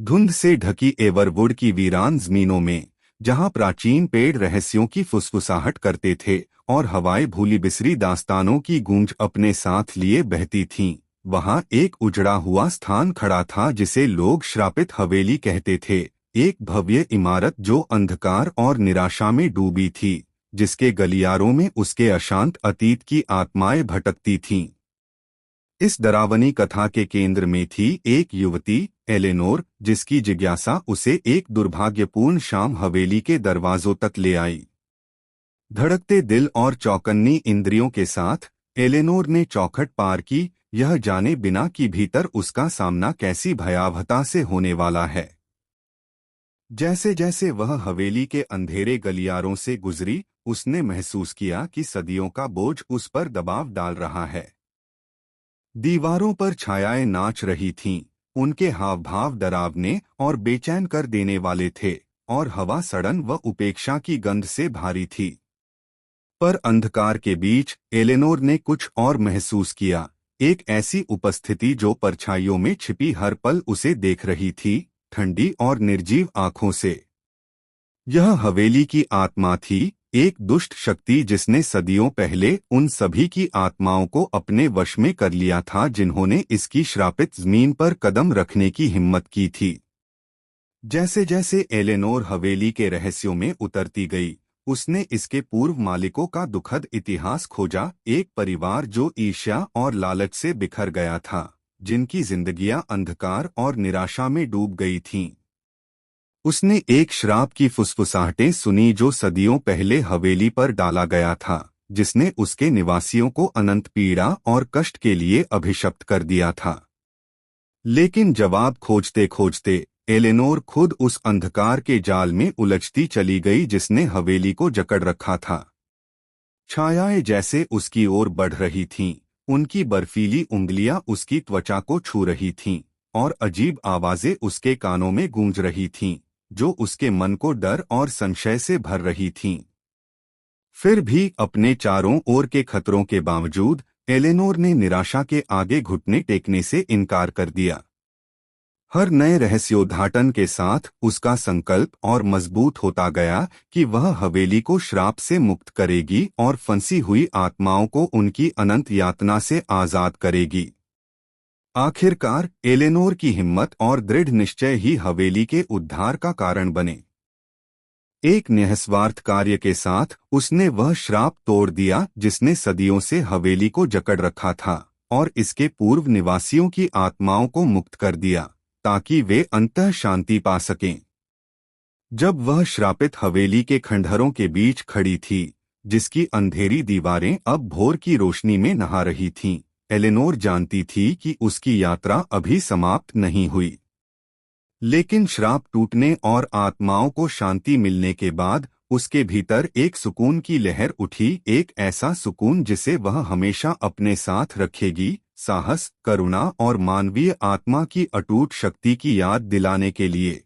धुंध से ढकी एवरवुड की वीरान जमीनों में, जहां प्राचीन पेड़ रहस्यों की फुसफुसाहट करते थे और हवाएं भूली बिसरी दास्तानों की गूंज अपने साथ लिए बहती थीं, वहां एक उजड़ा हुआ स्थान खड़ा था जिसे लोग श्रापित हवेली कहते थे। एक भव्य इमारत जो अंधकार और निराशा में डूबी थी, जिसके गलियारों में उसके अशांत अतीत की आत्माएं भटकती थीं। इस डरावनी कथा के केंद्र में थी एक युवती, एलेनोर, जिसकी जिज्ञासा उसे एक दुर्भाग्यपूर्ण शाम हवेली के दरवाजों तक ले आई। धड़कते दिल और चौकन्नी इंद्रियों के साथ एलेनोर ने चौखट पार की, यह जाने बिना कि भीतर उसका सामना कैसी भयावहता से होने वाला है। जैसे जैसे वह हवेली के अंधेरे गलियारों से गुजरी, उसने महसूस किया कि सदियों का बोझ उस पर दबाव डाल रहा है। दीवारों पर छायाएं नाच रही थीं, उनके हाव-भाव डरावने और बेचैन कर देने वाले थे, और हवा सड़न व उपेक्षा की गंध से भारी थी। पर अंधकार के बीच एलेनोर ने कुछ और महसूस किया, एक ऐसी उपस्थिति जो परछाइयों में छिपी हर पल उसे देख रही थी, ठंडी और निर्जीव आंखों से। यह हवेली की आत्मा थी, एक दुष्ट शक्ति जिसने सदियों पहले उन सभी की आत्माओं को अपने वश में कर लिया था जिन्होंने इसकी श्रापित जमीन पर कदम रखने की हिम्मत की थी। जैसे जैसे एलेनोर हवेली के रहस्यों में उतरती गई, उसने इसके पूर्व मालिकों का दुखद इतिहास खोजा, एक परिवार जो ईर्ष्या और लालच से बिखर गया था, जिनकी जिंदगियां अंधकार और निराशा में डूब गई थीं। उसने एक श्राप की फुसफुसाहटें सुनी जो सदियों पहले हवेली पर डाला गया था, जिसने उसके निवासियों को अनंत पीड़ा और कष्ट के लिए अभिशप्त कर दिया था। लेकिन जवाब खोजते खोजते एलेनोर खुद उस अंधकार के जाल में उलझती चली गई जिसने हवेली को जकड़ रखा था। छायाएं जैसे उसकी ओर बढ़ रही थीं, उनकी बर्फीली उंगलियां उसकी त्वचा को छू रही थीं, और अजीब आवाजें उसके कानों में गूंज रही थीं, जो उसके मन को डर और संशय से भर रही थीं। फिर भी अपने चारों ओर के खतरों के बावजूद एलेनोर ने निराशा के आगे घुटने टेकने से इनकार कर दिया। हर नए रहस्योद्घाटन के साथ उसका संकल्प और मजबूत होता गया कि वह हवेली को श्राप से मुक्त करेगी और फंसी हुई आत्माओं को उनकी अनंत यातना से आजाद करेगी। आखिरकार एलेनोर की हिम्मत और दृढ़ निश्चय ही हवेली के उद्धार का कारण बने। एक निस्वार्थ कार्य के साथ उसने वह श्राप तोड़ दिया जिसने सदियों से हवेली को जकड़ रखा था, और इसके पूर्व निवासियों की आत्माओं को मुक्त कर दिया ताकि वे अंतः शांति पा सकें। जब वह श्रापित हवेली के खंडहरों के बीच खड़ी थी, जिसकी अंधेरी दीवारें अब भोर की रोशनी में नहा रही थीं, एलेनोर जानती थी कि उसकी यात्रा अभी समाप्त नहीं हुई। लेकिन श्राप टूटने और आत्माओं को शांति मिलने के बाद उसके भीतर एक सुकून की लहर उठी, एक ऐसा सुकून जिसे वह हमेशा अपने साथ रखेगी, साहस, करुणा और मानवीय आत्मा की अटूट शक्ति की याद दिलाने के लिए।